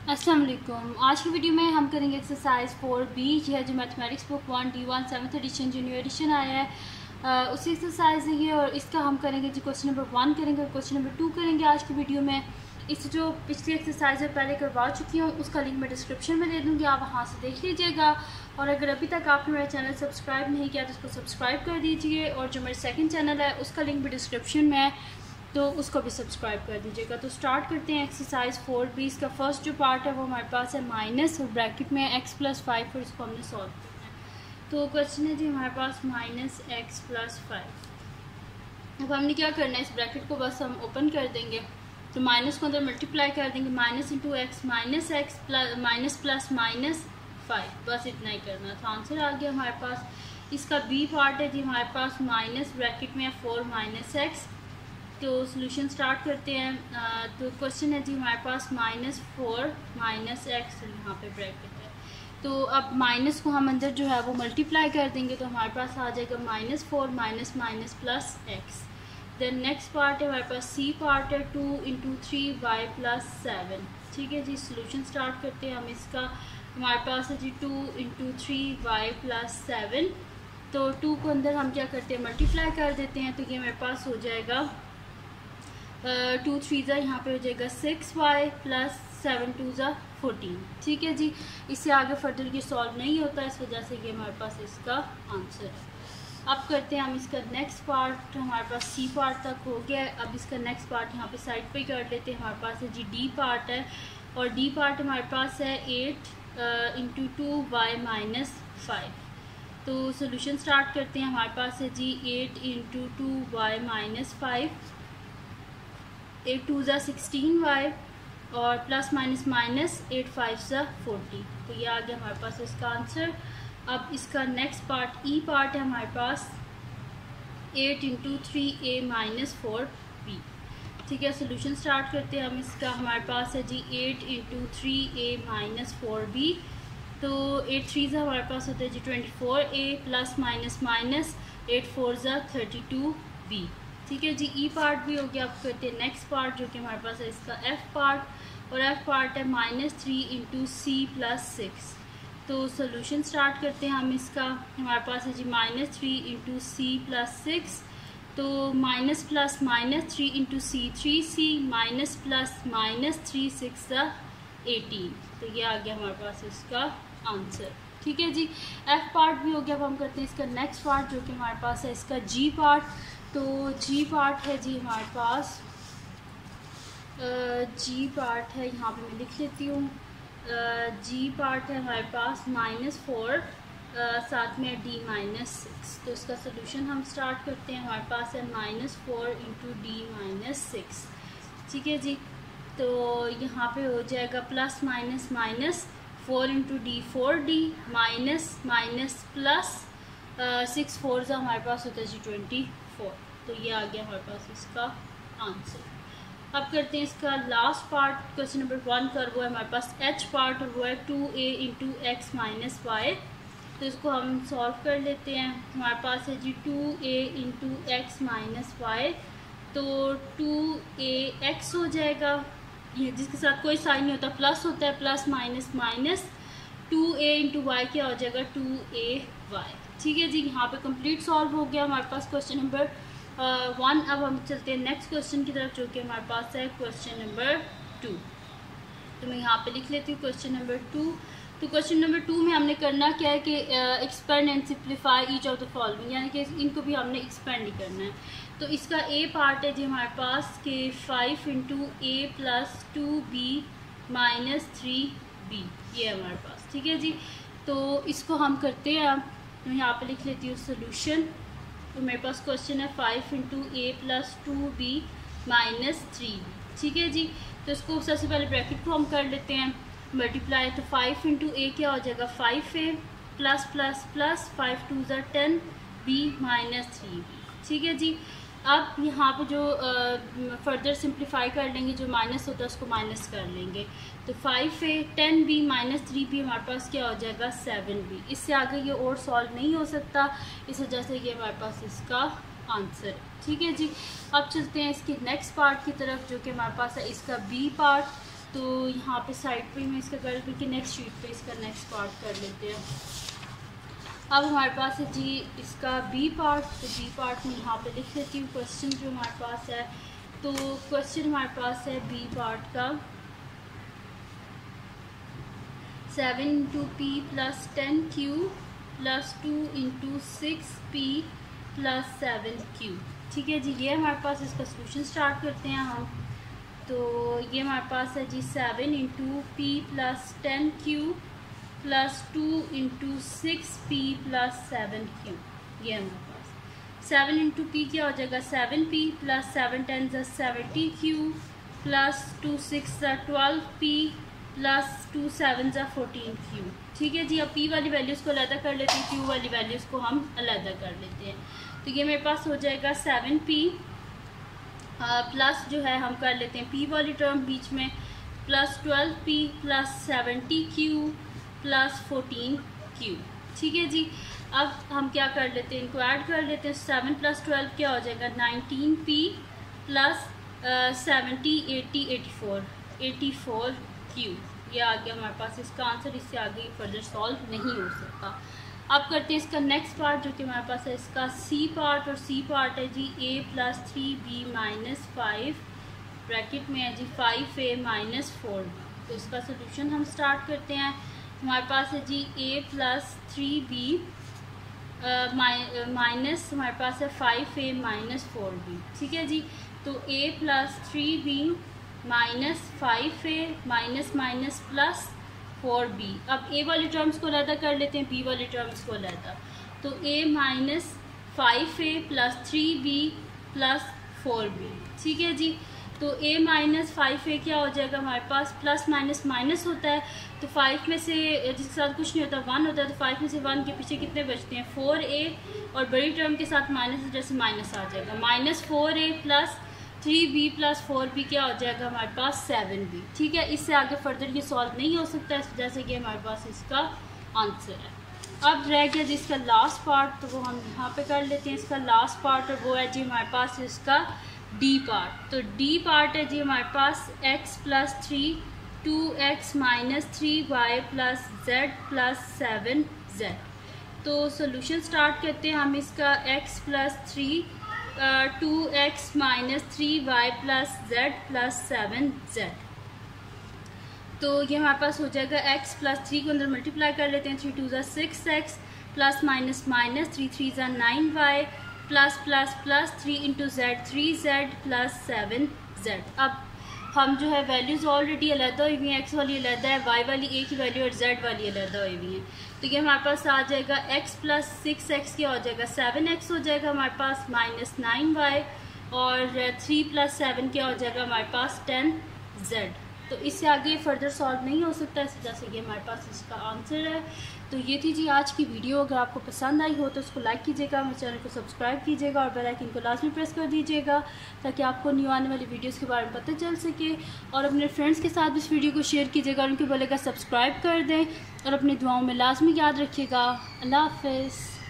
अस्सलाम वालेकुम। आज की वीडियो में हम करेंगे एक्सरसाइज 4B है जो mathematics book 1D1 7th edition जो न्यू एडिशन आया है उसी एक्सरसाइज है ये। और इसका हम करेंगे जी क्वेश्चन नंबर 1 करेंगे और क्वेश्चन नंबर 2 करेंगे आज की वीडियो में। इस जो पिछली एक्सरसाइज है पहले करवा चुकी हूँ, उसका लिंक मैं डिस्क्रिप्शन में दे दूँगी, आप वहाँ से देख लीजिएगा। और अगर अभी तक आपने मेरा चैनल सब्सक्राइब नहीं किया तो उसको सब्सक्राइब कर दीजिए, और जो मेरा सेकंड चैनल है उसका लिंक भी डिस्क्रिप्शन में है तो उसको भी सब्सक्राइब कर दीजिएगा। तो स्टार्ट करते हैं एक्सरसाइज 4B। इसका फर्स्ट जो पार्ट है वो हमारे पास है माइनस और ब्रैकेट में x+5, और इसको हमने सॉल्व करना है। तो क्वेश्चन है जी हमारे पास -x+5। अब हमने क्या करना है, इस ब्रैकेट को बस हम ओपन कर देंगे तो माइनस को अंदर मल्टीप्लाई कर देंगे, minus into x minus x minus plus minus 5, बस इतना ही करना था। आंसर आ गया हमारे पास। इसका बी पार्ट है जी हमारे पास माइनस ब्रैकेट में 4 माइनस एक्स। तो सोल्यूशन स्टार्ट करते हैं। तो क्वेश्चन है जी हमारे पास -4 माइनस एक्स, यहाँ पे ब्रैकेट है। तो अब माइनस को हम अंदर जो है वो मल्टीप्लाई कर देंगे तो हमारे पास आ जाएगा -4 minus minus plus x. Then next part है हमारे पास सी पार्ट है 2 इंटू 3y प्लस 7। ठीक है जी, सोल्यूशन स्टार्ट करते हैं हम इसका। हमारे पास है जी 2 इंटू 3y प्लस 7। तो 2 को अंदर हम क्या करते हैं मल्टीप्लाई कर देते हैं, तो ये मेरे पास हो जाएगा 2 3 यहाँ पे हो जाएगा 6y प्लस 7 2 14। ठीक है जी, इससे आगे फर्दर ये सॉल्व नहीं होता, इस वजह से ये हमारे पास इसका आंसर है। अब करते हैं हम इसका नेक्स्ट पार्ट। हमारे पास सी पार्ट तक हो गया है, अब इसका नेक्स्ट पार्ट यहाँ पे साइड पे कर लेते हैं। हमारे पास है जी डी पार्ट है, और डी पार्ट हमारे पास है 8 इंटू 2y माइनस 5। तो सोल्यूशन स्टार्ट करते हैं। हमारे पास है जी 8 इंटू 2y माइनस 5, 8 2 16y, और प्लस माइनस माइनस 8 5 40। तो ये आ गया हमारे पास इसका आंसर। अब इसका नेक्स्ट पार्ट ई पार्ट है हमारे पास 8 इंटू 3a माइनस 4b। ठीक है, सोल्यूशन स्टार्ट करते हैं हम इसका। हमारे पास है जी 8 इंटू 3a माइनस 4b। तो 8 3 हमारे पास होता है जी 24a, plus minus minus 8 4 32b। ठीक है जी, ई पार्ट भी हो गया। अब करते हैं नेक्स्ट पार्ट जो कि हमारे पास है इसका एफ पार्ट, और एफ पार्ट है -3 इंटू सी प्लस 6। तो सोल्यूशन स्टार्ट करते हैं हम इसका। हमारे पास है जी -3 इंटू सी प्लस 6। तो minus plus minus 3 into c 3c, minus plus minus 3 6 18। तो ये आ गया हमारे पास इसका आंसर। ठीक है जी, एफ पार्ट भी हो गया। अब हम करते हैं इसका नेक्स्ट पार्ट जो कि हमारे पास है इसका जी पार्ट। तो जी पार्ट है जी हमारे पास जी पार्ट है, यहाँ पे मैं लिख लेती हूँ। जी पार्ट है हमारे पास -4 साथ में d -6। तो इसका सोल्यूशन हम स्टार्ट करते हैं। हमारे पास है -4 इंटू d -6। ठीक है जी, तो यहाँ पे हो जाएगा plus minus minus 4 into D 4d minus minus plus 6 4 हमारे पास होता है जी 24। तो ये आ गया हमारे पास इसका आंसर। अब करते हैं इसका लास्ट पार्ट, क्वेश्चन नंबर 1 का। वो है हमारे पास एच पार्ट, और वो है 2a into x minus y. तो इसको हम सॉल्व कर लेते हैं। हमारे पास है जी 2a into x minus y. तो 2ax हो जाएगा, ये जिसके साथ कोई साइन नहीं होता, प्लस होता है, plus minus minus 2a into y क्या हो जाएगा 2ay। ठीक है जी, यहाँ पे कंप्लीट सॉल्व हो गया हमारे पास क्वेश्चन नंबर 1। अब हम चलते हैं नेक्स्ट क्वेश्चन की तरफ जो कि हमारे पास है क्वेश्चन नंबर 2। तो मैं यहाँ पे लिख लेती हूँ क्वेश्चन नंबर 2। तो क्वेश्चन नंबर 2 में हमने करना क्या है कि expand and simplify each of the following, यानी कि इनको भी हमने एक्सपेंड ही करना है। तो इसका ए पार्ट है जी हमारे पास कि 5 into a plus 2b minus 3b, ये है हमारे पास। ठीक है जी, तो इसको हम करते हैं। तो यहाँ पे लिख लेती हूँ सोल्यूशन। तो मेरे पास क्वेश्चन है 5 into a plus 2b minus 3b। ठीक है जी, तो इसको सबसे पहले ब्रैकेट को हम कर लेते हैं मल्टीप्लाई। तो 5 इंटू a क्या हो जाएगा 5a plus plus plus 5 2 10b minus 3b। ठीक है जी, अब यहाँ पे जो फर्दर सिंप्लीफाई कर लेंगे, जो माइनस होता है उसको माइनस कर लेंगे। तो 5a 10b माइनस 3b हमारे पास क्या हो जाएगा 7b। इससे आगे ये और सॉल्व नहीं हो सकता, इस वजह से ये हमारे पास इसका आंसर है। ठीक है जी, अब चलते हैं इसके नेक्स्ट पार्ट की तरफ जो कि हमारे पास है इसका बी पार्ट। तो यहाँ पे साइड पे मैं इसका कर लेती हूँ कि नेक्स्ट शीट पे इसका नेक्स्ट पार्ट कर लेते हैं। अब हमारे पास है जी इसका बी पार्ट, तो बी पार्ट में यहाँ पे लिख लेती हूँ क्वेश्चन जो हमारे पास है। तो क्वेश्चन हमारे पास है बी पार्ट का 7 into P plus 10Q plus 2 into 6P plus 7Q। ठीक है जी, ये हमारे पास इसका सोल्यूशन स्टार्ट करते हैं हम। तो ये हमारे पास है जी 7 into P plus 10Q plus 2 into 6P plus 7Q। ये हमारे पास 7 इंटू पी क्या हो जाएगा 7P plus 7 10 70Q plus 2 6 12P plus 2 7 14Q। ठीक है जी, अब P वाली वैल्यूज़ को अलग कर लेते हैं, Q वाली वैल्यूज़ को हम अलग कर लेते हैं। तो ये मेरे पास हो जाएगा 7P प्लस जो है हम कर लेते हैं P वाली टर्म बीच में plus 12P plus 70Q plus 14Q। ठीक है जी, अब हम क्या कर लेते हैं, इनको ऐड कर लेते हैं। 7 प्लस 12 क्या हो जाएगा 19P प्लस 70 80 84Q। ये आ गया हमारे पास इसका आंसर। इससे आगे फर्दर सॉल्व नहीं हो सकता। अब करते हैं इसका नेक्स्ट पार्ट जो कि हमारे पास है इसका सी पार्ट, और सी पार्ट है जी a plus 3b minus 5 bracket में है जी 5a माइनस 4b। तो इसका सोल्यूशन हम स्टार्ट करते हैं। हमारे पास है जी a प्लस 3b माइनस हमारे पास है 5a माइनस 4b। ठीक है जी, तो a plus 3b minus 5a minus minus plus 4b। अब a वाली टर्म्स को अलग कर लेते हैं, b वाली टर्म्स को अलग। तो a minus 5a plus 3b plus 4b। ठीक है जी, तो a माइनस 5a क्या हो जाएगा हमारे पास, प्लस माइनस माइनस होता है तो 5 में से जिसके साथ कुछ नहीं होता 1 होता है, तो 5 में से 1 के पीछे कितने बचते हैं 4a, और बड़ी टर्म के साथ माइनस जैसे माइनस आ जाएगा minus 4a plus 3b plus 4b क्या हो जाएगा हमारे पास 7b। ठीक है, इससे आगे फर्दर ये सॉल्व नहीं हो सकता, जैसे कि हमारे पास इसका आंसर है। अब रह गया जी इसका लास्ट पार्ट, तो वो हम यहाँ पे कर लेते हैं इसका लास्ट पार्ट, और वो है जी हमारे पास इसका डी पार्ट। तो डी पार्ट है जी हमारे पास x plus 3 2x minus 3y plus z plus 7z। तो सोल्यूशन स्टार्ट करते हैं हम इसका x plus 3 2x minus 3y plus z plus 7z। तो ये हमारे पास हो जाएगा x प्लस 3 को अंदर मल्टीप्लाई कर लेते हैं, 3 2 ज़ा 6x प्लस माइनस माइनस 3 3 ज़ा 9y plus plus plus 3 into z 3z plus 7z। अब हम जो है वैल्यूज़ ऑलरेडी अलग हुई हुई हैं, x वाली अलग है, y वाली a की वैल्यू और z वाली अलग हुई हुई हैं। तो ये हमारे पास आ जाएगा x प्लस 6x क्या हो जाएगा 7x हो जाएगा हमारे पास माइनस 9y, और 3 प्लस 7 क्या हो जाएगा हमारे पास 10z। तो इससे आगे फर्दर सॉल्व नहीं हो सकता, इस वजह से ये हमारे पास इसका आंसर है। तो ये थी जी आज की वीडियो। अगर आपको पसंद आई हो तो उसको लाइक कीजिएगा, मेरे चैनल को सब्सक्राइब कीजिएगा और बेल आइकन को लाजमी प्रेस कर दीजिएगा ताकि आपको न्यू आने वाली वीडियोस के बारे में पता चल सके। और अपने फ्रेंड्स के साथ इस वीडियो को शेयर कीजिएगा, उनको बोलेगा सब्सक्राइब कर दें, और अपनी दुआओं में लाजमी याद रखिएगा। अल्लाह हाफ़िज़।